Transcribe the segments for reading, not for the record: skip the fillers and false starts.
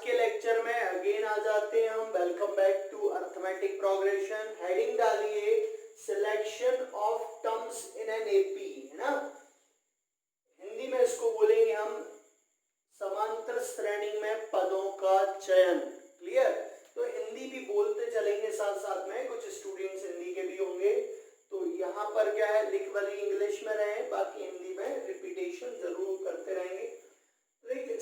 के लेक्चर में अगेन आ जाते हैं हम। Welcome back to arithmetic progression. Heading डालिए selection of terms in n AP, है ना। हिंदी में इसको बोलेंगे हम समांतर श्रेणी में पदों का चयन। क्लियर। तो हिंदी भी बोलते चलेंगे साथ साथ में, कुछ स्टूडेंट्स हिंदी के भी होंगे। तो यहाँ पर क्या है, लिख वाली इंग्लिश में रहे, बाकी हिंदी में रिपीटेशन जरूर करते रहेंगे।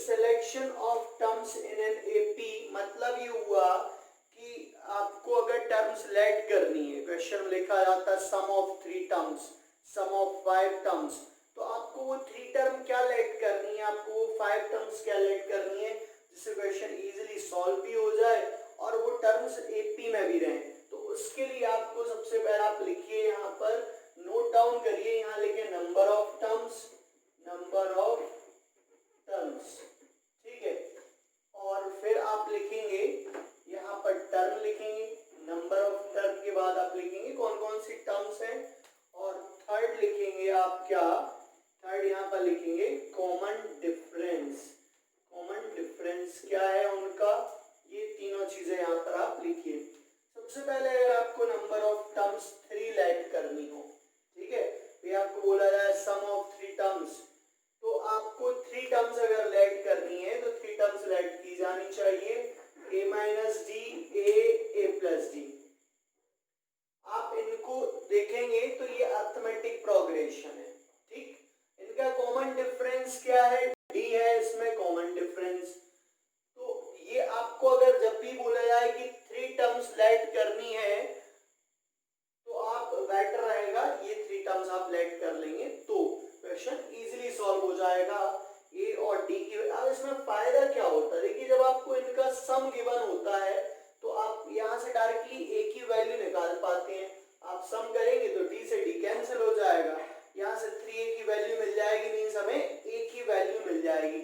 Selection of terms in n AP मतलब ये हुआ कि आपको अगर टर्म सिलेक्ट करनी है, क्वेश्चन लिखा जाता है sum of 3 terms, sum of 5 terms, तो आपको वो 3 टर्म क्या लेट करनी है, आपको वो 5 टर्म्स क्या लेट करनी है, जिससे क्वेश्चन इजीली सॉल्व भी हो जाए और वो टर्म्स एपी में भी रहे। तो उसके लिए आपको सबसे पहले आप लिखिए, यहाँ पर नोट डाउन करिए, यहाँ लिखिए number of terms, number of terms, ठीक है। और फिर आप लिखेंगे यहाँ पर टर्म लिखेंगे, नंबर ऑफ टर्म के बाद आप लिखेंगे कौन कौन सी टर्म्स हैं, और थर्ड लिखेंगे आप क्या, थर्ड यहाँ पर लिखेंगे कॉमन डिफरेंस। कॉमन डिफरेंस क्या है उनका, ये तीनों चीजें यहाँ पर आप लिखिए। सबसे पहले अगर आपको नंबर ऑफ टर्म्स 3 लेट करनी हो, ठीक है, ये आपको बोला जाए सम ऑफ 3 टर्म्स, तो आपको 3 टर्म्स अगर लेट करनी है तो 3 टर्म्स लेट की जानी चाहिए, a minus D, a plus D. आप इनको देखेंगे तो ये अर्थमेटिक प्रोग्रेशन है, ठीक। इनका कॉमन डिफरेंस क्या है, डी है इसमें कॉमन डिफरेंस। तो ये आपको अगर जब भी बोला जाए कि 3 टर्म्स लेट करनी है तो आप बेटर रहेगा ये 3 टर्म्स आप लेट कर लेंगे तो क्वेश्चन इजीली सॉल्व हो जाएगा। ए और डी की, अब इसमें फायदा क्या होता है, देखिए जब आपको इनका सम गिवन होता है तो आप यहाँ से डायरेक्टली ए की वैल्यू निकाल पाते हैं। आप सम करेंगे तो डी से डी कैंसिल हो जाएगा, यहाँ से 3a की वैल्यू मिल जाएगी, मीन्स हमें a की वैल्यू मिल जाएगी।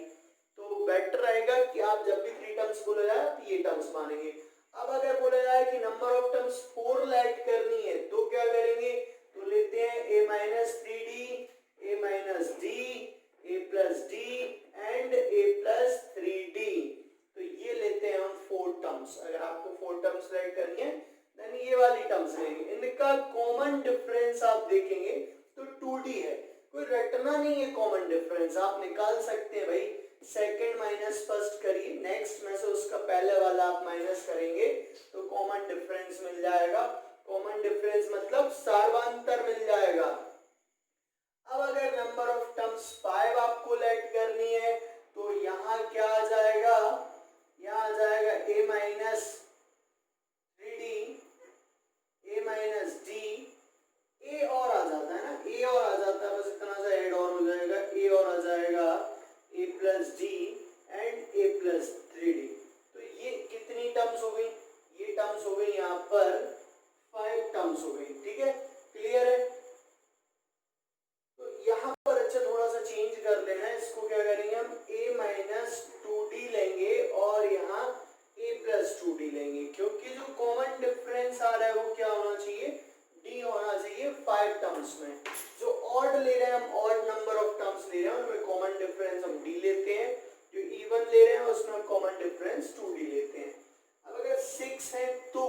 तो बेटर रहेगा कि आप जब भी 3 टर्म्स बोला जाए तो ये टर्म्स मानेंगे। अब अगर बोला जाए कि नंबर ऑफ टर्म्स 4 लेट करनी है तो क्या करेंगे, तो लेते हैं a minus 3d, a minus D, a plus d and a plus 3d। तो ये लेते हैं हम 4 टर्म्स। अगर आपको 4 टर्म्स लेट करनी है देन ये वाली टर्म्स लेंगे। इनका कॉमन डिफरेंस आप देखेंगे तो 2d है, कोई रटना नहीं है कॉमन डिफरेंस, आप निकाल सकते हैं भाई। सेकंड माइनस फर्स्ट करिए, नेक्स्ट में से उसका पहले वाला आप माइनस करेंगे तो कॉमन डिफरेंस मिल जाएगा। कॉमन डिफरेंस मतलब सार्वंतर मिल जाएगा। अब अगर नंबर ऑफ टर्म्स 5 आपको लेट करनी है तो यहाँ क्या आ जाएगा, यहाँ आ जाएगा a minus 3d, a minus d, a और आ जाता है ना, ए और आ जाता है, बस इतना सा ऐड और हो जाएगा, ए और आ जाएगा a plus d and a plus 3d। तो ये कितनी टर्म्स हो गई, ये टर्म्स हो गई यहाँ पर 5 टर्म्स हो गई, ठीक है। क्लियर है। तो यहाँ पर अच्छा थोड़ा सा चेंज कर लेना है, इसको क्या करेंगे हम a माइनस 2d लेंगे और यहाँ a प्लस 2d लेंगे, क्योंकि जो कॉमन डिफरेंस आ रहा है वो क्या होना चाहिए, d होना चाहिए 5 टर्म्स में। जो ऑड ले रहे हैं हम, ऑड नंबर ऑफ टर्म्स ले रहे हैं उनमें कॉमन डिफरेंस हम d लेते हैं, जो इवन ले रहे हैं उसमें कॉमन डिफरेंस 2d लेते हैं। अब अगर 6 है तो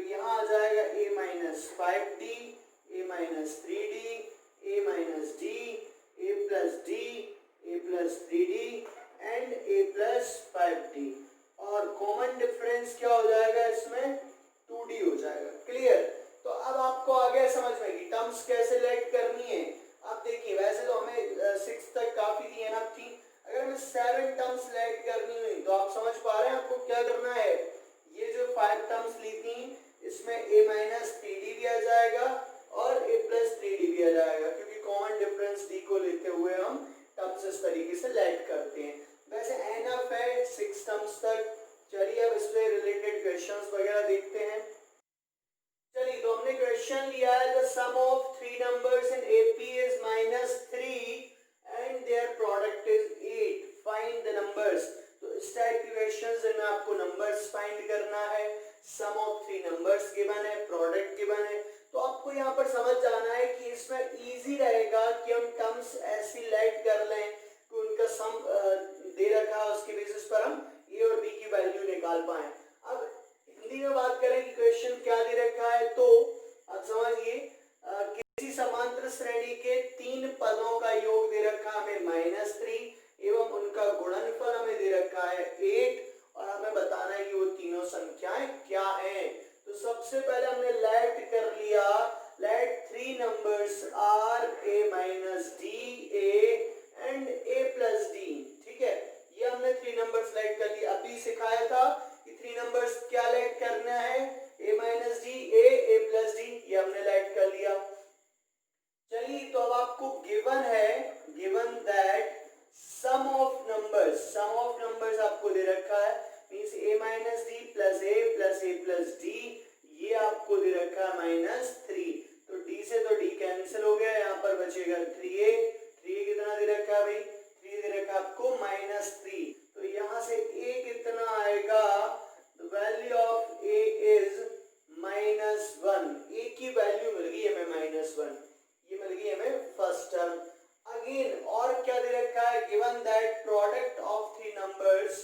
यहाँ आ जाएगा a minus 5d, a minus 3d, a minus d, a plus d, a plus 3d and a plus 5d, और कॉमन डिफरेंस क्या हो जाएगा इसमें 2d हो जाएगा। क्लियर। तो अब आपको आ गया समझ में कि टर्म्स कैसे लेट करनी है। आप देखिए वैसे तो हमें 6 तक काफी थी, एनफ थी, अगर हमें 7 टर्म्स लेट करनी हुई तो आप समझ पा रहे हैं आपको क्या करना है, ये जो 5 टर्म्स ली थी इसमें a माइनस 3d भी आ जाएगा और a प्लस 3d भी आ जाएगा, क्योंकि कॉमन डिफरेंस d को लेते हुए हम टर्म्स इस तरीके से लेट करते हैं। वैसे एनफ है 6 टर्म्स तक। चलिए अब इससे रिलेटेड क्वेश्चंस वगैरह देखते हैं। चलिए तो हमने क्वेश्चन लिया है the sum of 3 numbers in AP is -3 and their product is 8, find the numbers. तो इस टाइप के क्वेश्चंस में आपको नंबर्स फाइंड करना है, सम ऑफ 3 नंबर्स गिवन है, प्रोडक्ट गिवन है। तो आपको यहाँ पर समझ जाना है कि इसमें इजी रहेगा कि हम टर्म्स ऐसी लेट कर लें कि उनका सम दे रखा है उसके बेसिस पर हम ए और बी की वैल्यू निकाल पाए। अब हिंदी में बात करें कि क्वेश्चन क्या दे रखा है, तो अब समझिए किसी समांतर श्रेणी के तीन पदों का योग दे रखा है हमें -3 एवं उनका गुणनफल हमें दे रखा है 8 और हमें बताना है कि वो तीनों संख्याएं क्या हैं। तो सबसे पहले हमने लेट कर लिया, late 3 numbers are a minus d, a and a plus d, ठीक है। ये हमने 3 numbers लेट कर लिया। अभी सिखाया था कि 3 numbers क्या लेट करना है, a minus d, a plus d, ये हमने लेट कर लिया। चलिए तो अब आपको गिवन है, given that sum of numbers आपको दे रखा है, means a minus d plus a plus d, ये आपको दे रखा है -3। तो d से तो d कैंसिल हो गया, यहाँ पर बचेगा 3a कितना दे रखा है भाई, 3 दे रखा है आपको -3। तो यहाँ से a कितना आएगा, the value of a is -1। a की वैल्यू मिल गई हमें -1, ये मिल गई हमें फर्स्ट टर्म। अगेन और क्या दे रखा है, given that product of 3 numbers,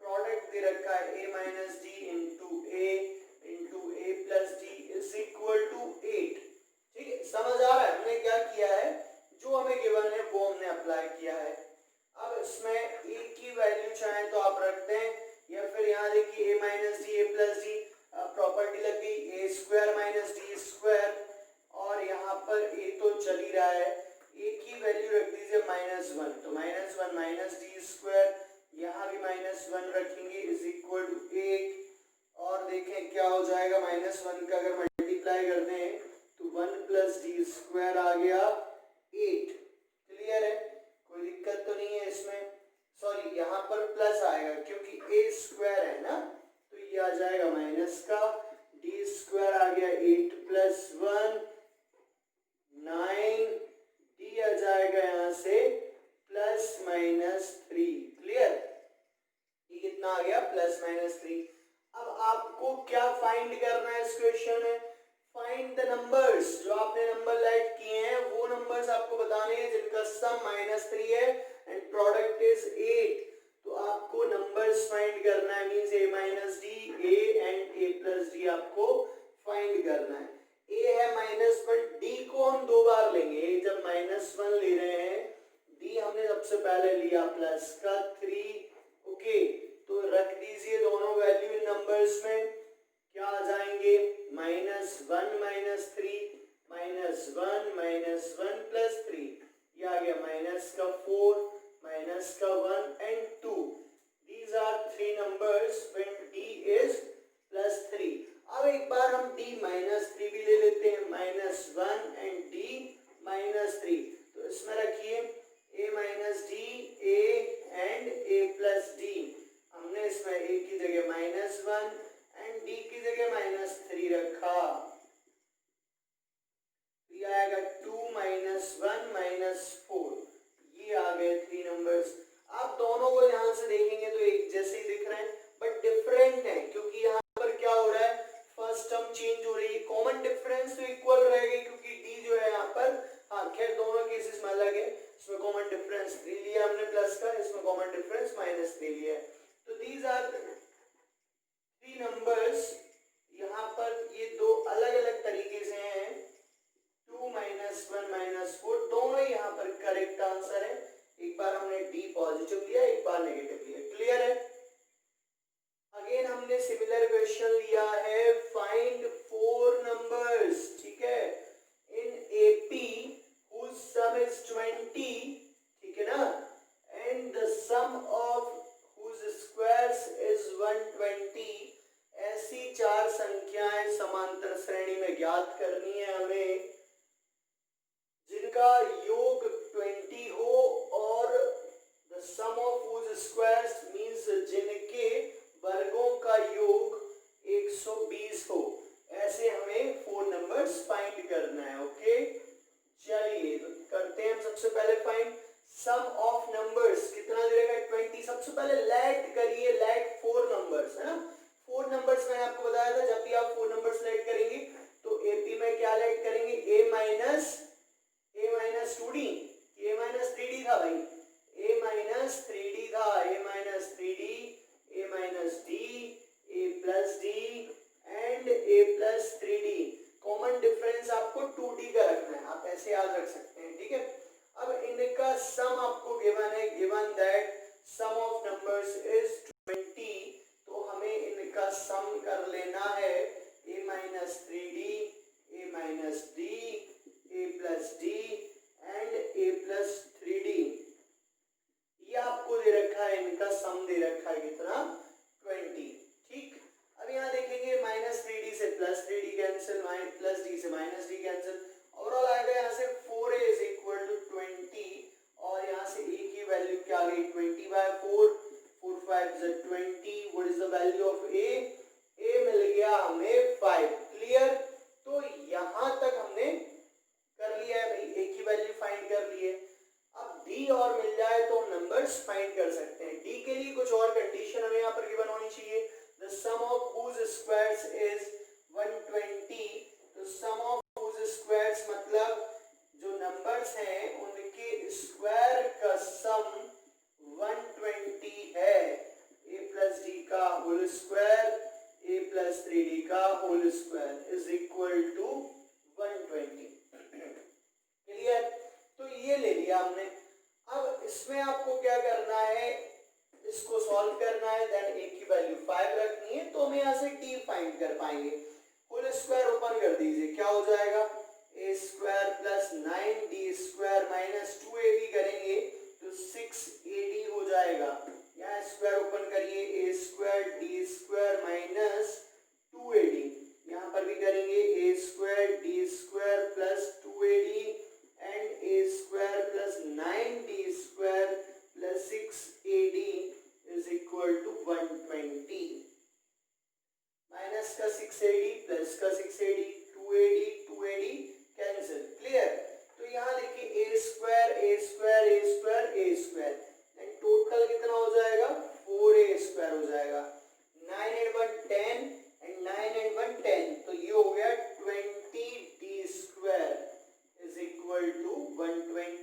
product दे रखा है a minus d into a plus d is equal to 8। ठीक है, समझ आ रहा है हमने क्या किया है, जो हमें गिवन है वो हमने अप्लाई किया है। अब इसमें a की वैल्यू चाहे तो आप रखते हैं, या फिर यहाँ देखिए a minus d a plus d, property लग गई a square minus d square, और यहाँ पर a तो चल ही रहा है, a की वैल्यू रख दीजिए -1, तो -1 minus d square, यहाँ भी -1 रखेंगे इज इक्वल टू 8, और देखें क्या हो जाएगा, -1 का अगर मल्टीप्लाई करते हैं तो 1 plus d square आ गया 8। क्लियर है, कोई दिक्कत तो नहीं है इसमें, सॉरी यहाँ पर प्लस आएगा क्योंकि a स्क्वायर है ना, तो ये आ जाएगा माइनस का, d स्क्वायर आ गया 8 plus 1 9, d आ जाएगा यहाँ से +-3। क्लियर, ये कितना आ गया +-3। अब आपको क्या फाइंड करना है इस क्वेश्चन में, फाइंड द नंबर्स, जो आपने नंबर लेट किए हैं वो नंबर्स आपको बताने हैं जिनका सम -3 है एंड प्रोडक्ट इज 8। तो आपको नंबर्स फाइंड करना है, means a minus d, a and a plus d आपको फाइंड करना है। a है -1, d को हम दो बार लेंगे, जब -1 ले रहे हैं, d हमने सबसे पहले लिया प्लस का 3। ओके, तो रख दीजिए दोनों वैल्यू इन नंबर्स में, क्या आ जाएंगे -1 -3 -1 प्लस 3, ये आ गया -4 -1 and 2। These are 3 numbers when d is +3। अब एक बार हम d -3 भी ले लेते हैं, -1 एंड d -3, तो इसमें रखिए a minus d, a and a plus d, हमने इसमें a की जगह -1 एंड d की जगह -3 रखा, ये आएगा 2 -1 -4, ये आ गए 3 नंबर्स। आप दोनों को ध्यान से देखेंगे तो एक जैसे ही दिख रहे हैं बट डिफरेंट है, क्योंकि यहाँ पर क्या हो रहा है, फर्स्ट टर्म चेंज हो रही है, कॉमन डिफरेंस तो इक्वल रहेगा क्योंकि d जो है यहाँ पर, हाँ खैर दोनों केसेस में अलग है, इसमें कॉमन डिफरेंस 3 लिया हमने प्लस का, इसमें कॉमन डिफरेंस -3 लिया है। तो दीज आर 3 नंबर्स, यहाँ पर ये दो अलग अलग तरीके से हैं, 2 -1 -4, दोनों ही यहाँ पर करेक्ट आंसर है। एक बार हमने d पॉजिटिव लिया, एक बार नेगेटिव लिया। क्लियर है, अगेन हमने सिमिलर क्वेश्चन लिया है, फाइंड 4 नंबर्स, ठीक है, इन AP whose sum is 20, ठीक है ना, and the sum of whose squares is 120। ऐसी 4 संख्याएं समांतर श्रेणी में ज्ञात करनी है हमें, जिनका योग 20 हो और the sum of whose squares means जिनके वर्गों का योग 120 हो। ऐसे हमें 4 नंबर्स फाइंड करना है। ओके, चलिए तो करते हैं हम सबसे पहले फाइंड सम ऑफ नंबर्स, कितना दे रखा है 20। सबसे पहले लेट करिए, लेट 4 नंबर्स है ना, 4 नंबर्स मैंने आपको बताया था, जब भी आप 4 नंबर्स लेट करेंगे तो AP में क्या लेट करेंगे, a minus 2d, a minus 3d था भाई, a minus 3d था, a minus 3d, a minus d, सम कर लेना है a minus 3d, a minus d, a plus d and a plus 3d। ये आपको दे रखा है, इनका सम दे रखा है कितना 20। ठीक, अब यहाँ देखेंगे माइनस 3d से plus 3d cancel, plus d से माइनस d कैंसिल, ओवरऑल आएगा यहाँ से 4a इज इक्वल टू 20 और यहाँ से a की वैल्यू क्या आ गई 20/4, 4 5 is 20। What is the value of a? a मिल गया हमें 5। क्लियर? तो यहाँ तक हमने कर लिया है भाई, a की वैल्यू फाइंड कर ली है। अब d और मिल जाए तो हम नंबर्स फाइंड कर सकते हैं। d के लिए कुछ और कंडीशन हमें यहाँ पर गिवन होनी चाहिए। The sum of whose squares is 120। तो सम ऑफ whose squares मतलब जो नंबर्स हैं उनके स्क्वायर का सम 120 है। a प्लस डी का whole square, a plus 3d का whole square is equal to 120। Clear? तो ये ले लिया हमने। अब इसमें आपको क्या करना है, इसको सॉल्व करना है, देन a की वैल्यू 5 रखनी है, तो हम यहाँ से d फाइंड कर पाएंगे। होल स्क्वायर ओपन कर दीजिए, क्या हो जाएगा a square plus 9d square minus 2ab करेंगे तो 6ad हो जाएगा। यहाँ स्क्वायर ओपन करिए, a square d square minus 2ad, यहाँ पर भी करेंगे a square d square plus 2ad and a square plus 9d square plus 6ad is equal to 120। Minus का 6ad प्लस का 6ad, 2ad कैंसिल। क्लियर? तो यहाँ देखिए a square a square a square a square and total कितना हो जाएगा 4a square हो जाएगा। 9 and 1 10 एंड 9 and 1 10, तो ये हो गया 20d square is equal to 120।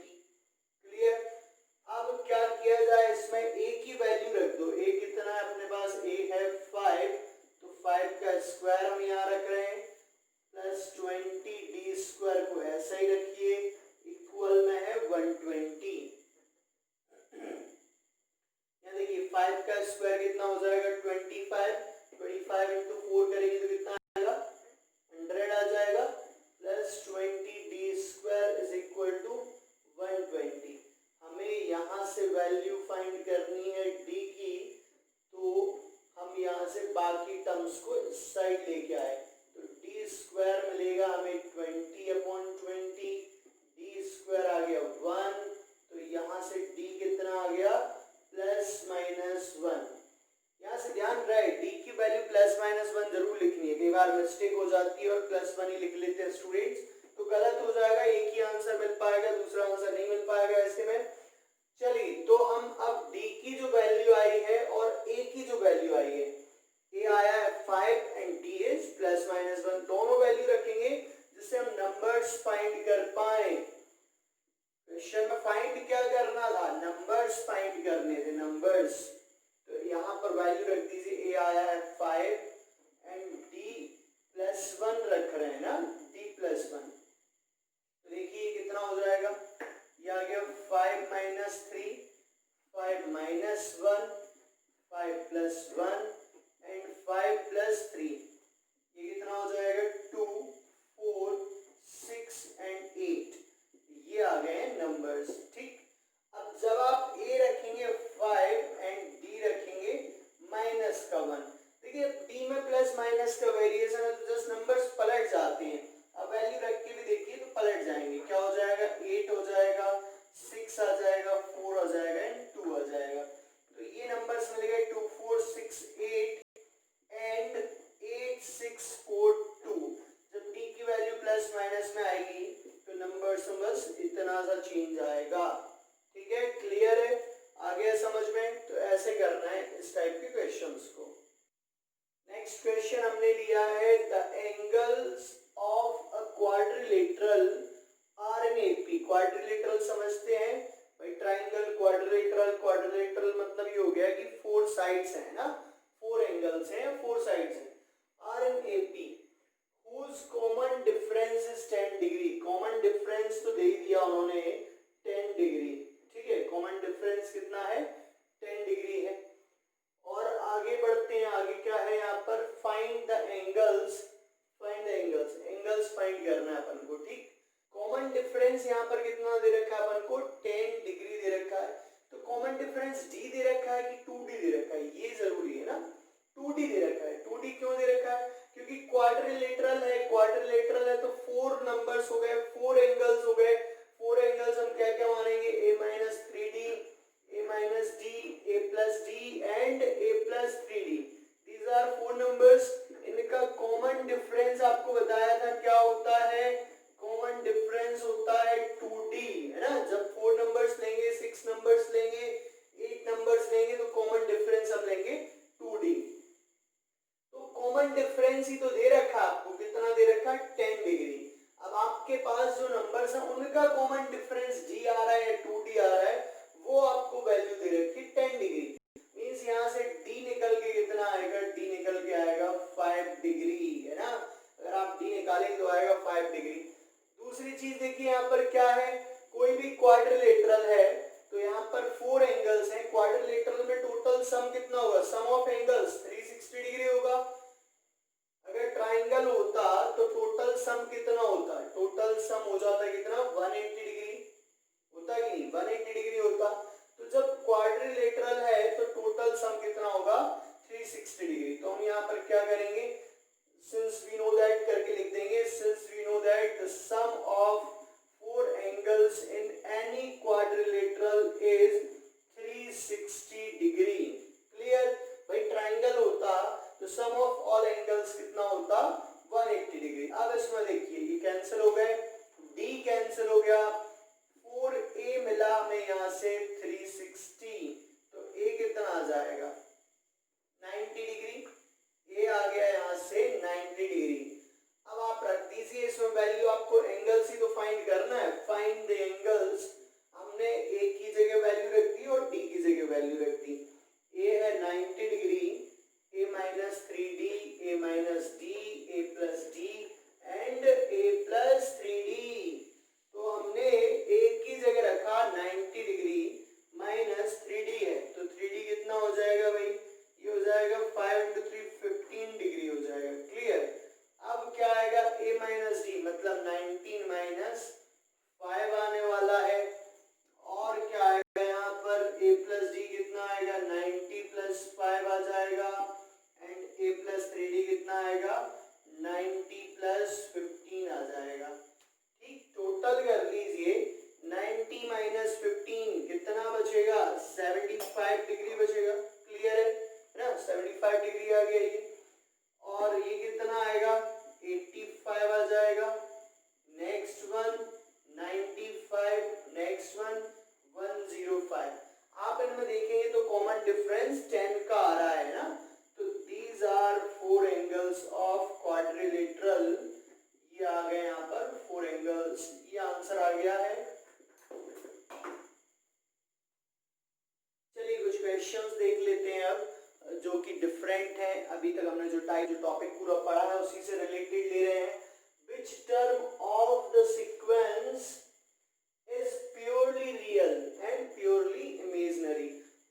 Clear? अब क्या किया जाए, इसमें a की वैल्यू रख दो। a कितना है अपने पास, a है 5, तो 5 का स्क्वायर हम यहाँ रख रहे हैं प्लस 20d स्क्वायर को ऐसा ही रखिए, इक्वल में है 120। यहाँ देखिए 5 का स्क्वायर कितना हो जाएगा 25, 25 इंटू 4 करेंगे तो कितना आएगा 100 आ जाएगा, plus 20d square is equal to 120। हमें यहाँ से वैल्यू फाइंड करनी है d की, तो हम यहाँ से बाकी टर्म्स को इस साइड लेके आए, तो d स्क्वायर मिलेगा हमें 20/20, d स्क्वायर आ गया 1, तो यहाँ से d कितना आ गया प्लस माइनस 1। यहाँ से ध्यान रहे d की वैल्यू प्लस माइनस 1 जरूर लिखनी है, कई बार मिस्टेक हो जाती है और प्लस 1 ही लिख लेते हैं स्टूडेंट्स, तो गलत हो जाएगा, एक ही आंसर मिल पाएगा, दूसरा आंसर नहीं मिल पाएगा ऐसे में। चलिए, तो हम अब d की जो वैल्यू आई है और a की जो वैल्यू आई है, a आया है 5 and d is plus minus 1, दोनों वैल्यू रखेंगे जिससे हम नंबर्स फाइंड कर पाए। क्वेश्चन में फाइंड क्या करना था, नंबर्स फाइंड करने थे, नंबर्स। तो यहाँ पर वैल्यू रख दीजिए, a आया है 5 एंड d प्लस 1 रख रहे हैं ना, d प्लस 1, तो देखिए कितना हो जाएगा, ये आ गया 5 minus 3, 5 minus 1, 5 plus 1 and 5 plus 3, ये कितना हो जाएगा 2, 4, 6 एंड 8, ये आ गए नंबर्स। ठीक, अब जब आप a रखेंगे 5 एंड d रखेंगे माइनस का 1, देखिए d में प्लस माइनस का वेरिएशन है तो जस्ट नंबर्स पलट जाते हैं। अब वैल्यू रख के भी देखिए तो पलट जाएंगे, क्या हो जाएगा 8 हो जाएगा, 6 आ जाएगा, 4 आ जाएगा एंड 2 आ जाएगा, तो ये नंबर्स मिल गए 2, 4, 6, 8 एंड 8, 6, 4, 2। जब d की वैल्यू प्लस माइनस में आएगी तो नंबर्स में बस इतना सा चेंज आएगा। ठीक है, क्लियर है, आ गया समझ में? तो ऐसे करना है इस टाइप के क्वेश्चंस को। नेक्स्ट क्वेश्चन हमने लिया है the angles of a quadrilateral are an AP. Quadrilateral समझते हैं भाई, ट्राइंगल, क्वाड्रिलेटरल, क्वाड्रिलेटरल मतलब ये हो गया कि 4 साइड्स हैं ना, 4 एंगल्स हैं, 4 साइड्स हैं। Are an AP whose common difference is 10 degree, common difference तो दे ही दिया उन्होंने 10 डिग्री। ठीक है, कॉमन डिफरेंस कितना है 10 डिग्री है। और आगे बढ़ते हैं, आगे क्या है यहाँ पर find the angles, angles find करना है अपन को, ठीक। कॉमन डिफरेंस यहाँ पर कितना दे रखा है अपन को, 10 डिग्री दे रखा है। तो कॉमन डिफरेंस d दे रखा है कि 2d दे रखा है, ये जरूरी है ना। 2d दे रखा है, 2d क्यों दे रखा है, क्योंकि क्वाड्रिलेटरल है, क्वाड्रिलेटरल है तो 4 नंबर्स हो गए, 4 एंगल्स हो गए। 4 एंगल्स हम क्या क्या मानेंगे, a minus 3d, a minus d, a plus d and a plus 3d। These are 4 numbers। इनका कॉमन डिफरेंस आपको बताया था क्या होता है, कॉमन डिफरेंस होता है 2d, है ना। जब 4 नंबर्स लेंगे, 6 नंबर्स लेंगे, 8 नंबर्स लेंगे तो कॉमन डिफरेंस हम लेंगे 2d। तो कॉमन डिफरेंस ही तो दे रखा है आपको, कितना दे रखा है, 10 डिग्री। अब आपके पास जो नंबर्स हैं उनका कॉमन डिफरेंस d आ रहा है, 2d आ रहा है, वो आपको वैल्यू दे रखी है 10 डिग्री। मींस यहां से d निकल के कितना आएगा, d निकल के आएगा 5 डिग्री, है ना। अगर आप d निकालेंगे तो आएगा 5 डिग्री। दूसरी चीज देखिए यहाँ पर क्या है, कोई भी क्वाड्रिलेटरल है तो यहाँ पर 4 एंगल्स हैं। क्वाड्रिलेटरल में टोटल सम कितना होगा, सम ऑफ एंगल्स 360 डिग्री होगा। अगर ट्राइंगल होता तो टोटल सम कितना होता, टोटल सम हो जाता कितना, 180 डिग्री होता कि नहीं, 180 डिग्री होता। तो जब क्वाड्रिलेटरल है तो टोटल सम कितना होगा, 360 डिग्री। तो हम यहाँ पर क्या करेंगे, since we know that करके लिख देंगे, since we know that the sum of 4 angles in any quadrilateral is 360 degree। Clear भाई, ट्राइंगल होता तो सम ऑफ ऑल एंगल्स कितना होता, 180 डिग्री। अब इसमें देखिए ये कैंसिल हो गए, d कैंसिल हो गया, 4a मिला हमें यहाँ से 360, तो a कितना आ जाएगा, 90 डिग्री। a आ गया यहाँ से 90 डिग्री। अब आप रख दीजिए इसमें वैल्यू, आपको एंगल्स ही तो फाइंड करना है, फाइंड द एंगल्स। हमने a की जगह वैल्यू रख दी और d की जगह वैल्यू रख दी। a है 90 degree, a minus 3d, a minus d, a plus d and a plus 3d। तो हमने a की जगह रखा 90 डिग्री माइनस 3d है, तो 3d कितना हो जाएगा भाई, ये हो जाएगा 5 into 3 15 डिग्री हो जाएगा। क्लियर। अब क्या आएगा, a minus d मतलब 19 minus 5 आने वाला है, और क्या आएगा यहाँ पर a plus d कितना आएगा, 90 plus 5 आ जाएगा, एंड a plus 3d कितना आएगा, 90 plus 15 आ जाएगा। ठीक, टोटल कर लीजिए, 90 minus 15 कितना बचेगा, 75 डिग्री बचेगा। क्लियर है ना, 75 डिग्री आ गया ये, और ये कितना आएगा, 85 आ जाएगा। Next one 95, next one 105। आप इनमें देखेंगे तो कॉमन डिफरेंस 10 का आ रहा है ना। तो these are 4 angles of quadrilateral, ये आ गए यहाँ पर 4 एंगल्स, ये आंसर आ गया है। चलिए कुछ क्वेश्चंस देख लेते हैं अब, जो कि डिफरेंट है। अभी तक हमने जो टॉपिक पूरा पढ़ा है उसी से रिलेटेड ले रहे हैं। Which term of the sequence is purely real and purely imaginary?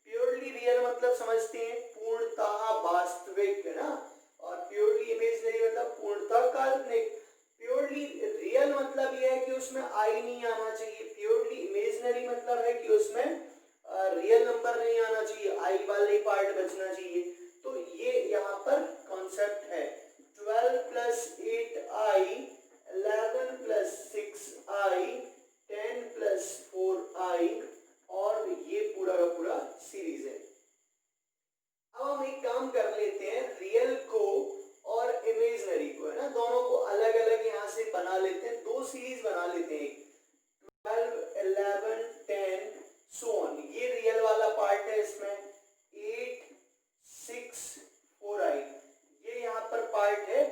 Purely real मतलब समझते हैं पूर्णतः वास्तविक, है ना, और purely imaginary मतलब पूर्णतः काल्पनिक। Purely real मतलब यह है कि उसमें I नहीं आना चाहिए, purely imaginary मतलब है कि उसमें रियल नंबर नहीं आना चाहिए, आई वाला ही पार्ट बचना चाहिए। तो ये यहाँ पर कॉन्सेप्ट है। 12 plus 8i, 11 plus 6i, 10 plus 4i, और ये पूरा का पूरा सीरीज है। अब हम एक काम कर लेते हैं, रियल को और इमेजिनरी को, है ना, दोनों को अलग अलग यहाँ से बना लेते हैं, दो सीरीज बना लेते हैं, 12, 11, 10 सो ऑन। ये रियल वाला पार्ट है, इसमें 8, 6, 4i, ये यहाँ पर पार्ट है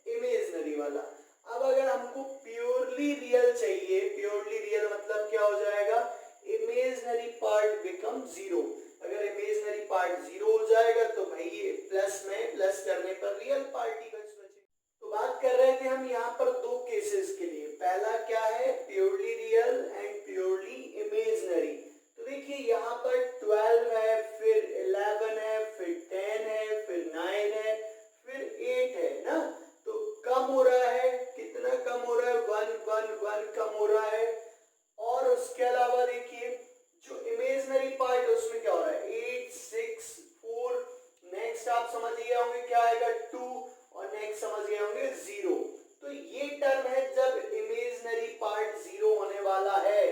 इमेजिनरी वाला। अब अगर हमको प्योरली रियल चाहिए, प्योरली रियल मतलब क्या हो जाएगा, इमेजिनरी पार्ट बिकम 0। अगर इमेजिनरी पार्ट 0 हो जाएगा तो भाई ये प्लस में प्लस करने पर रियल पार्ट ही बचे। तो बात कर रहे थे हम यहाँ पर दो केसेस के लिए। पहला क्या है, purely real and purely imaginary. तो देखिए यहाँ पर 12 है, फिर 11 है, फिर 10 है, फिर 9 है, फिर 8 है। समझ गए होंगे क्या आएगा 2 और नेक्स्ट समझ गए होंगे 0। तो ये टर्म है जब इमेजिनरी पार्ट 0 होने वाला है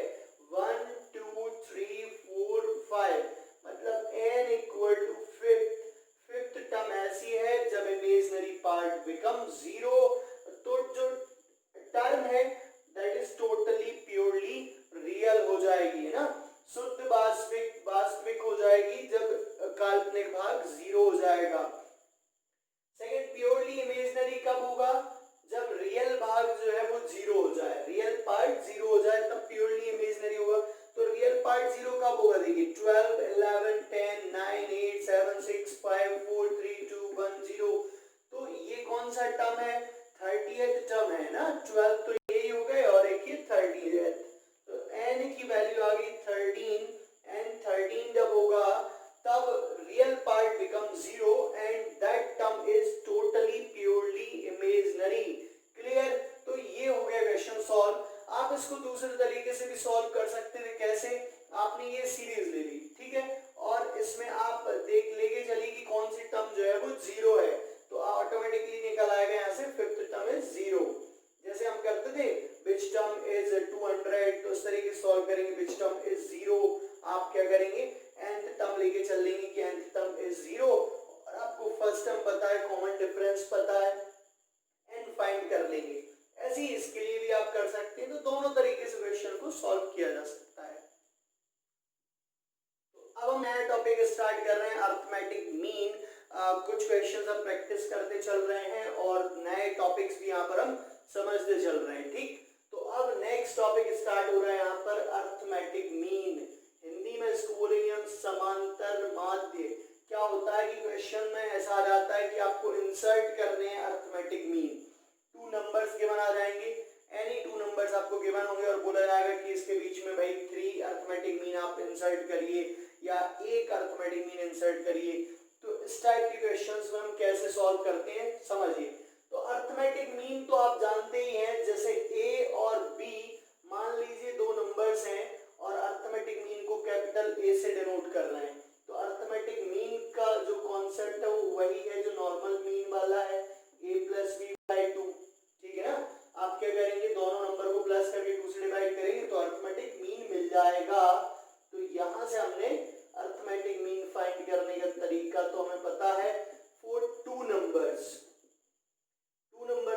1 2 3 4 5 मतलब n equal to fifth term ऐसी है जब इमेजिनरी पार्ट बिकम 0। तो जो टर्म है that is totally purely real हो जाएगी, है ना, शुद्ध वास्तविक हो जाएगी जब काल्पनिक भाग 0 हो जाएगा। सेकंड प्योरली इमेजिनरी कब होगा, जब रियल भाग जो है वो 0 हो जाए, रियल पार्ट 0 हो जाए तब प्योरली इमेजिनरी होगा। तो रियल पार्ट 0 कब होगा, देखिए 12 11 10 9 8 7 6 5 4 3 2 1 0। तो ये कौन सा टर्म है, 30th टर्म है ना, 12 तो यही हो गए और एक ये 30th। तो n की वैल्यू आ गई 13 एंड 13 जब होगा तब real part become 0 and that term is totally purely imaginary. Clear. तो ये हो गया क्वेश्चन सॉल्व। आप इसको दूसरे तरीके से भी सॉल्व कर सकते थे। कैसे, आपने ये सीरीज ले ली, ठीक है, और इसमें आप देख लेके चलिए कि कौन सी टर्म जो है वो 0 है, तो ऑटोमेटिकली निकल आएगा यहाँ से फिफ्थ टर्म इज 0। जैसे हम करते थे which term is 200, तो इस तरीके से सॉल्व करेंगे which term is 0। आप क्या करेंगे, nth टर्म लेके चल लेंगे कि nth टर्म is 0 और आपको फर्स्ट टर्म पता है, कॉमन डिफरेंस पता है, n फाइंड कर लेंगे। ऐसे ही इसके लिए भी आप कर सकते हैं। तो दोनों तरीके से क्वेश्चन को सॉल्व किया जा सकता है। तो अब हम नया टॉपिक स्टार्ट कर रहे हैं, अरिथमेटिक मीन। कुछ क्वेश्चंस अब प्रैक्टिस करते चल रहे हैं और नए टॉपिक्स भी यहाँ पर हम समझते चल रहे हैं, ठीक। तो अब नेक्स्ट टॉपिक स्टार्ट हो रहा है यहाँ पर अरिथमेटिक मीन। हिंदी में इसको बोलेंगे हम समांतर माध्य। क्या होता है कि क्वेश्चन में ऐसा आ जाता है कि आपको इंसर्ट करने हैं अरिथमेटिक मीन। 2 नंबर्स गिवन आ जाएंगे, एनी 2 नंबर्स आपको गिवन होंगे और बोला जाएगा कि इसके बीच में भाई 3 अरिथमेटिक मीन आप इंसर्ट करिए या एक अरिथमेटिक मीन इंसर्ट करिए। तो इस टाइप के क्वेश्चंस में हम कैसे सॉल्व करते हैं समझिए। तो अरिथमेटिक मीन तो आप जानते ही हैं, जैसे a और b मान लीजिए 2 नंबर्स हैं और अरिथमेटिक मीन को कैपिटल A से डिनोट कर रहे हैं। तो अरिथमेटिक मीन का जो कॉन्सेप्ट है वो वही है जो नॉर्मल मीन वाला है, a + b/2, ठीक है ना। आप क्या करेंगे, दोनों नंबर को प्लस करके 2 से डिवाइड करेंगे तो अरिथमेटिक मीन मिल जाएगा। तो यहाँ से हमने अरिथमेटिक मीन फाइंड करने का तरीका तो हमें पता है। फॉर 2 नंबर्स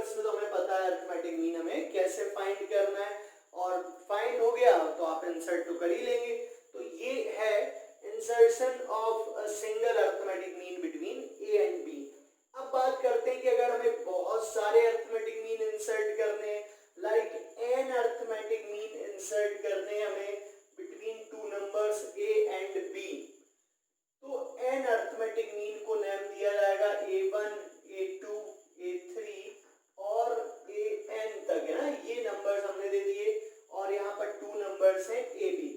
में तो हमें पता है अरिथमेटिक मीन हमें कैसे फाइंड करना है, और फाइंड हो गया तो आप इंसर्ट तो कर ही लेंगे। तो ये है insertion of a single arithmetic mean between a and b। अब बात करते हैं कि अगर हमें बहुत सारे अरिथमेटिक मीन इंसर्ट करने, like n arithmetic mean insert करने हमें between 2 numbers a and b, तो n अरिथमेटिक मीन को नाम दिया जाएगा a1 a2 a3 और an तक, है ना। ये नंबर्स हमने दे दिए और यहाँ पर 2 नंबर्स हैं a b।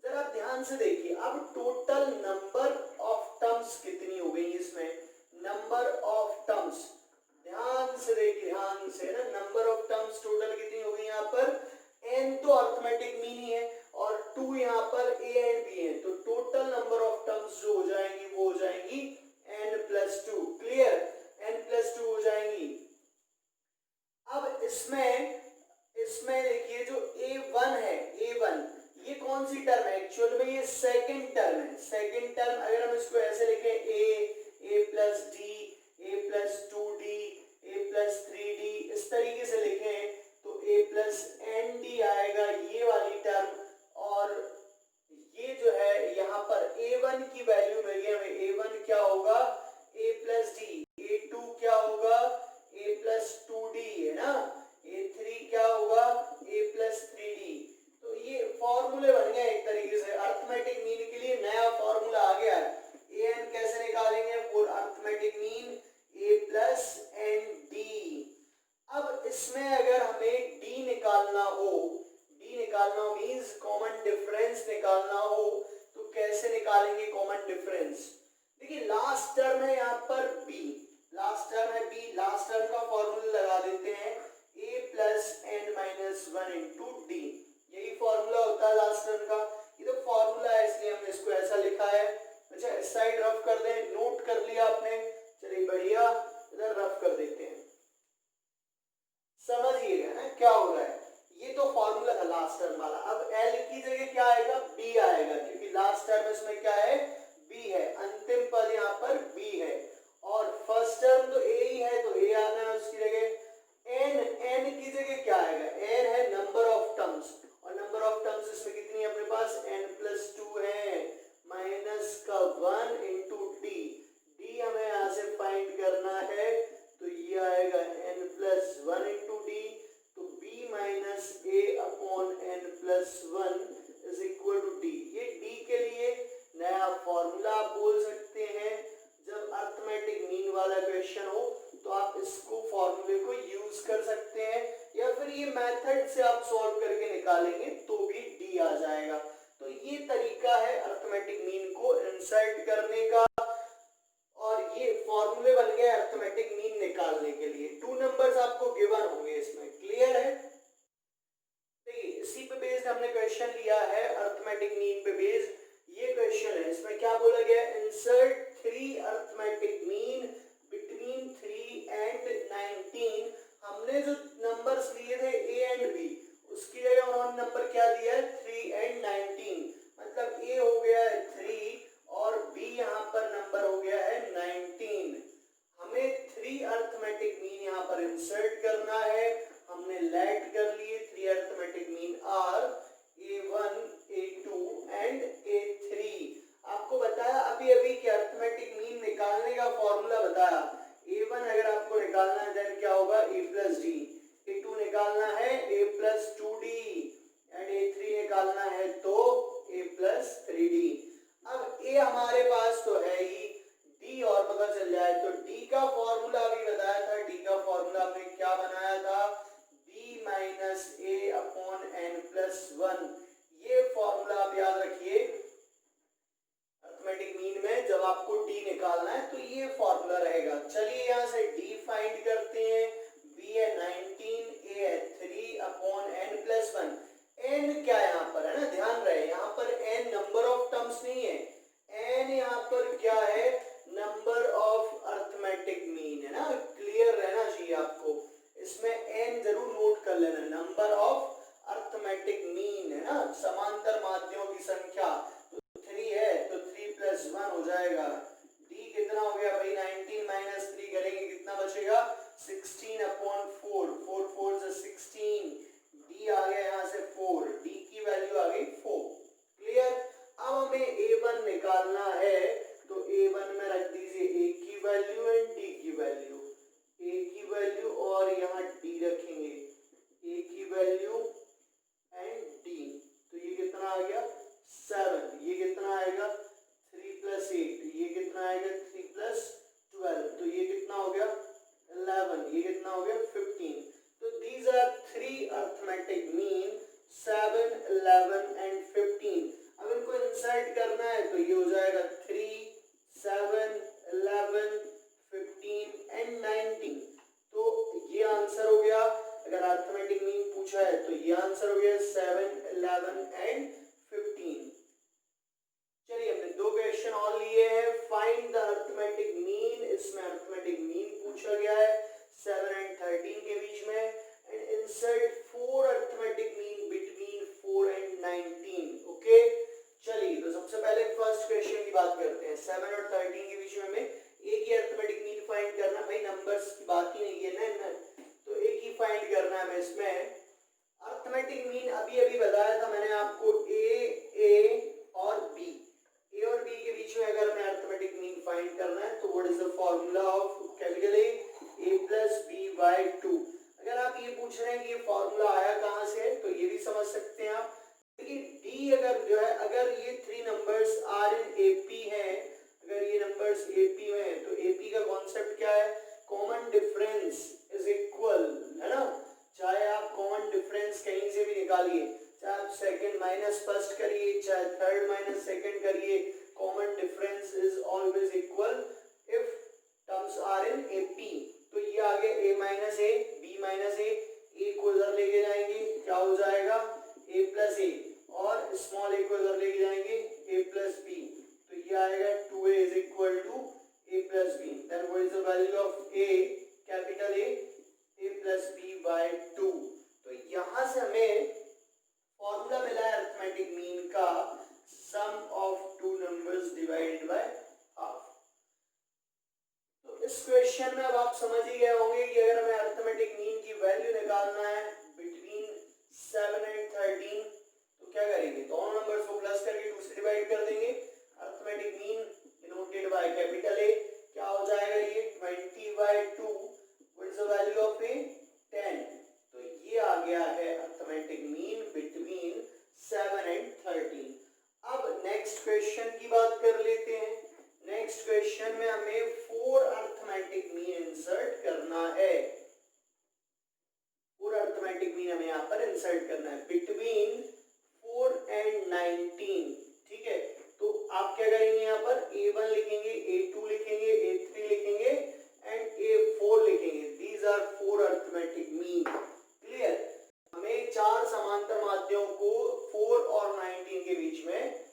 जरा ध्यान से देखिए, अब टोटल नंबर ऑफ टर्म्स कितनी हो गई इसमें, नंबर ऑफ टर्म्स, ध्यान से देखिए, ध्यान से ना, नंबर ऑफ टर्म्स टोटल कितनी हो गई यहाँ पर, n तो अरिथमेटिक मीन ही है और 2 यहाँ पर a एंड b है, तो टोटल नंबर ऑफ टर्म्स जो हो जाएंगी वो हो जाएंगी n+2। क्लियर, n+2 हो जाएंगी। अब इसमें देखिए जो a1 है, a1 ये कौन सी टर्म है, एक्चुअल में ये सेकंड टर्म है। सेकंड टर्म अगर हम इसको ऐसे लिखें a+d a+2d a+3d इस तरीके से लिखें लास्ट टर्म वाला। अब एल की जगह क्या आएगा, बी आएगा, क्योंकि लास्ट टर्म इसमें क्या है, बी है, अंतिम पद यहाँ पर बी है, और फर्स्ट टर्म तो ए ही है, तो ए आना है उसकी जगह। एन, एन की जगह क्या आएगा, एन है नंबर ऑफ टर्म्स, और नंबर ऑफ टर्म्स इसमें कितनी है अपने पास, n+2 है, माइनस का 1 इंटू डी, डी हमें यहाँ से फाइंड करना है, तो ये आएगा n+1 इंटू डी, तो b minus A upon n+1 is equal to D. ये डी के लिए नया फॉर्मूला आप बोल सकते हैं, जब अर्थमेटिक मीन वाला क्वेश्चन हो तो आप इसको फॉर्मूले को यूज कर सकते हैं, या फिर ये मेथड से आप सॉल्व करके निकालेंगे तो भी डी आ जाएगा। तो ये तरीका है अर्थमेटिक मीन को इंसर्ट करने का, और ये फॉर्मूले बन गए अर्थमेटिक मीन निकालने के लिए। 2 नंबर्स आपको गिवन होंगे इसमें, क्लियर है। देखिए इसी पे बेस्ड हमने क्वेश्चन लिया है, अर्थमेटिक मीन पे बेस्ड ये क्वेश्चन है। इसमें क्या बोला गया, insert 3 arithmetic mean between 3 and 19। हमने जो नंबर्स लिए थे ए एंड बी, उसकी जगह उन्होंने नंबर क्या दिया है, 3 एंड 19, मतलब ए हो गया है 3 और बी यहाँ पर नंबर हो गया है 19। हमें 3 अर्थमेटिक मीन यहाँ पर इंसर्ट करना है, हमने लेट कर लिए 3 arithmetic mean are A1, A2 and A3। आपको बताया अभी अभी कि अर्थमेटिक मीन निकालने का फॉर्मूला बताया, A1 अगर आपको निकालना है देन क्या होगा, A+D, A2 निकालना है A+2D एंड A3 निकालना है तो A+3D। अब A हमारे पास तो है ही, D और पता चल जाए तो D का फॉर्मूला अभी बताया था, D का फॉर्मूला हमने क्या बनाया था, B minus A upon n+1। ये फॉर्मूला आप याद रखिए अर्थमेटिक मीन में, जब आपको D निकालना है तो ये फॉर्मूला रहेगा। चलिए यहाँ से D फाइंड करते हैं, B है 19, A है 3 अपॉन n+1। n क्या यहाँ पर है ना, ध्यान रहे यहाँ पर n नंबर ऑफ टर्म्स नहीं है, n यहाँ पर क्या है, नंबर ऑफ अर्थमेटिक मीन है ना, क्लियर रहना चाहिए आपको, इसमें n जरूर नोट कर लेना, नंबर ऑफ अर्थमेटिक मीन है ना, समांतर माध्यों की संख्या, तो 3 है तो 3+1 हो जाएगा। d कितना हो गया भाई, 19 माइनस 3 करेंगे कितना बचेगा, 16 अपॉन 4, 4 4 से 16, d आ गया यहाँ से 4, d की वैल्यू आ गई 4, क्लियर। अब हमें a1 निकालना है, तो a1 में रख दीजिए a की वैल्यू एंड d की वैल्यू, a की वैल्यू और यहाँ d रखेंगे, a की वैल्यू एंड d, तो ये कितना आ गया 7, ये कितना आएगा 3+8, ये कितना आएगा 3+12, तो ये कितना हो गया 11, ये कितना हो गया 15। तो these are 3 arithmetic mean 7, 11 and 15। अब इनको इंसर्ट करना है तो ये हो जाएगा 3, 7, 11, 15 and 19। तो ये आंसर हो गया, अगर अर्थमेटिक मीन पूछा है तो ये आंसर हो गया 7, 11 and 15। चलिए हमने 2 क्वेश्चन और लिए हैं, फाइंड द अर्थमेटिक मीन, इसमें अर्थमेटिक मीन पूछा गया है 7 and 13 के बीच में, and insert 4 arithmetic mean between 4 and 19। Okay चलिए तो सबसे पहले फर्स्ट क्वेश्चन की बात करते हैं, 7 और 13 के बीच में हमें एक ही अर्थमेटिक मीन फाइंड करना, भाई नंबर्स की बात ही नहीं है ना, तो एक ही फाइंड करना है हमें। इसमें अर्थमेटिक मीन अभी अभी बताया था मैंने आपको, ए और बी, ए और बी के बीच में अगर हमें अर्थमेटिक मीन फाइंड करना है तो what is the formula of capital A plus B by 2। अगर आप ये पूछ रहे हैं कि ये फॉर्मूला आया कहाँ से है, तो ये भी समझ सकते हैं आप, लेकिन डी अगर जो है, अगर ये 3 नंबर्स आर इन एपी है, अगर ये नंबर्स एपी में है तो एपी का कॉन्सेप्ट क्या है, कॉमन डिफरेंस इज इक्वल, है ना, चाहे आप कॉमन डिफरेंस कहीं से भी निकालिए, चाहे आप सेकंड माइनस फर्स्ट करिए, चाहे थर्ड माइनस सेकंड करिए, common difference is always equal if terms are in AP. तो ये आगे a minus a, b minus a को उधर लेके जाएंगे, क्या हो जाएगा a प्लस ए, और स्मॉल ए को उधर लेके जाएंगे a प्लस बी, तो ये आएगा 2a is equal to a plus B. Then what is the value of a, capital A plus B by 2। तो यहाँ से हमें फॉर्मूला मिला है अरिथमेटिक मीन का, sum of two numbers divided by half. तो इस क्वेश्चन में अब आप समझ ही गए होंगे कि अगर हमें अरिथमेटिक मीन की वैल्यू निकालना है बिटवीन 7 एंड 13 तो क्या करेंगे, दोनों नंबर्स को प्लस करके 2 से डिवाइड कर देंगे। Arithmetic mean denoted by capital A, क्या हो जाएगा ये 20/2, what is the value of a 10। तो ये आ गया है अरिथमेटिक मीन बिटवीन 7 एंड 13। अब नेक्स्ट क्वेश्चन की बात कर लेते हैं। नेक्स्ट क्वेश्चन में हमें 4 अरिथमेटिक मीन इंसर्ट करना है। 4 अरिथमेटिक मीन हमें यहाँ पर इंसर्ट करना है बिटवीन 4 एंड 19। ठीक है, तो आप क्या करेंगे, यहाँ पर A1 लिखेंगे, A2 लिखेंगे, A3 लिखेंगे एंड A4 लिखेंगे। These are 4 arithmetic mean. Clear, हमें 4 समांतर माध्यों को 4 और 19 के बीच में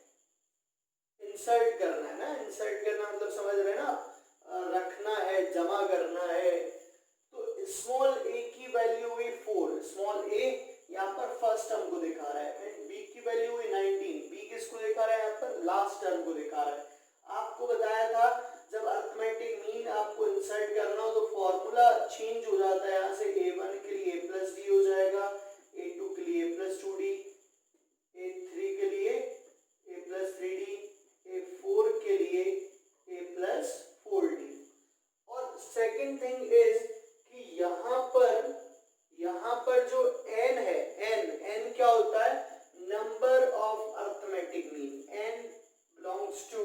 इंसर्ट करना है ना। इंसर्ट करना मतलब समझ रहे हैं ना, रखना है, जमा करना है। तो स्मॉल a की वैल्यू हुई 4, स्मॉल a यहाँ पर फर्स्ट टर्म को दिखा रहा है, एंड b की वैल्यू हुई 19, b किसको दिखा रहा है, यहाँ पर लास्ट टर्म को दिखा रहा है। आपको बताया था जब अरिथमेटिक मीन आपको इंसर्ट करना हो तो फॉर्मूला चेंज हो जाता है। यहाँ से a1 के लिए a प्लस डी हो जाएगा, a2 के लिए a प्लस 2d, a3 के लिए a प्लस 3d, a4 के लिए a प्लस 4d। और सेकेंड थिंग इज कि यहाँ पर जो n है, n क्या होता है, number of arithmetic mean, n belongs to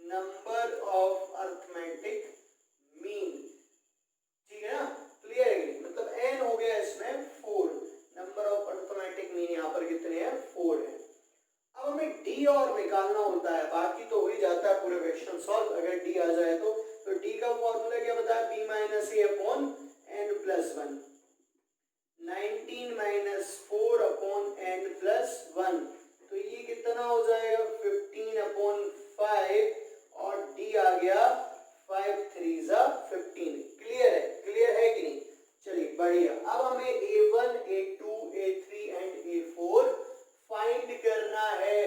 number of arithmetic mean. ठीक है ना, क्लियर है, मतलब n हो गया इसमें 4, नंबर ऑफ अरिथमेटिक मीन यहाँ पर कितने हैं, 4 है। अब हमें d और निकालना होता है, बाकी तो हो ही जाता है पूरे क्वेश्चन सॉल्व अगर d आ जाए तो d का फॉर्मूला क्या बताया, b माइनस ए upon n plus 1, 19 minus 4 upon n plus 1, तो ये कितना हो जाएगा 15 अपॉन 5 और d आ गया 5 3 15। क्लियर है कि नहीं, चलिए बढ़िया। अब हमें a1 a2 a3 and a4 find करना है।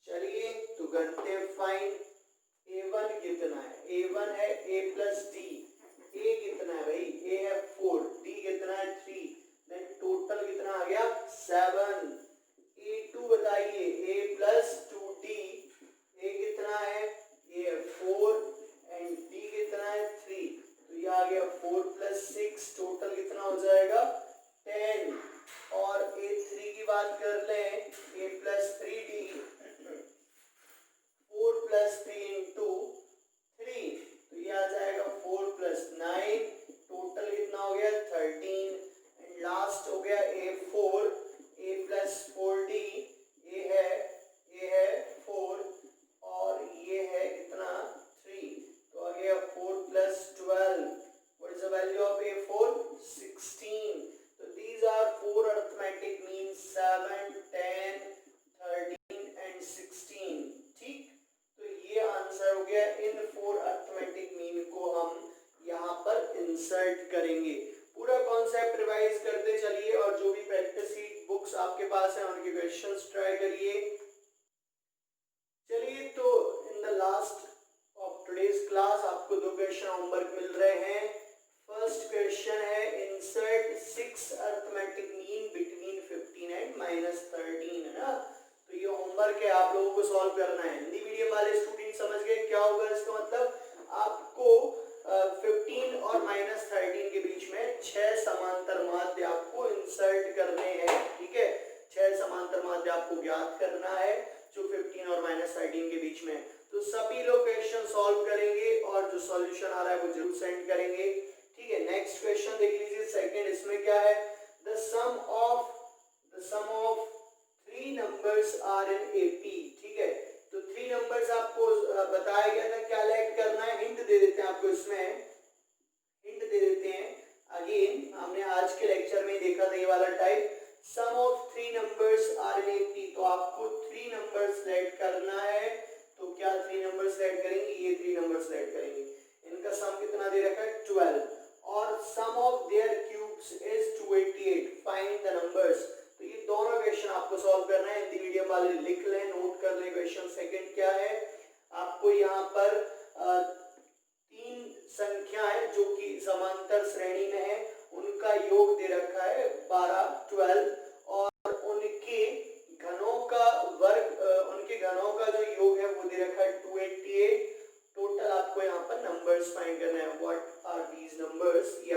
चलिए तो करते हैं फाइंड। a1 कितना है, a1 है a प्लस डी, a कितना है भाई, a है 4, d कितना है 3, देन टोटल कितना आ गया 7। a2 बताइए a प्लस 2d, a कितना है, a है 4 एंड d कितना है 3, तो ये आ गया 4 प्लस 6, टोटल कितना हो जाएगा 10। और a3 की बात कर लें, a plus 3d, 4 plus 3 into 3, तो ये आ जाएगा 4 प्लस 9, टोटल कितना हो गया 13। एंड लास्ट हो गया a4, a plus 4d, a है 4 और ये है कितना 3, तो आ गया 4 plus 12, what is the value of a4 16। तो these are 4 arithmetic means 7 10 13 and 16। ठीक, तो ये आंसर हो गया। इन 4 अरिथमेटिक मीन को हम यहाँ पर इंसर्ट करेंगे। पूरा कॉन्सेप्ट रिवाइज करते चलिए और जो भी प्रैक्टिस शीट बुक्स आपके पास है उनके क्वेश्चंस ट्राई करिए। चलिए तो in the last of today's class आपको 2 क्वेश्चन होमवर्क मिल रहे हैं। फर्स्ट क्वेश्चन है insert 6 arithmetic mean between 15 and -13, है ना। तो ये होमवर्क है, आप लोगों को सॉल्व करना है। हिंदी मीडियम वाले स्टूडेंट समझ गए क्या होगा इसका मतलब, आपको 15 और -13 के बीच में 6 समांतर माध्य आपको इंसर्ट करने हैं। ठीक है, 6 समांतर माध्य आपको ज्ञात करना है जो 15 और -13 के बीच में। तो सभी लोग क्वेश्चन सॉल्व करेंगे और जो सॉल्यूशन आ रहा है वो जरूर सेंड करेंगे। ठीक है, नेक्स्ट क्वेश्चन देख लीजिए सेकंड। इसमें क्या है, the sum of 3 numbers are in AP. ठीक है, तो 3 नंबर्स आपको बताया गया था, क्या लेट करना है, हिंट दे देते हैं आपको, इसमें हिंट दे देते हैं। अगेन हमने आज के लेक्चर में देखा था ये वाला type, sum of 3 numbers are in AP. तो आपको 3 नंबर्स लेट करना है, तो क्या 3 नंबर्स लेट करेंगे, ये 3 नंबर्स लेट करेंगे। इनका सम कितना दे रखा है 12, और sum of their cubes is 288, find the numbers. तो ये दोनों क्वेश्चन आप कि समांतर श्रेणी में है उनका योग दे रखा है 12 और उनके घनों का वर्ग उनके घनों का जो योग है वो दे रखा है 288। टोटल आपको यहाँ पर नंबर्स फाइंड करना है। व्हाट आर दीज नंबर्स, ये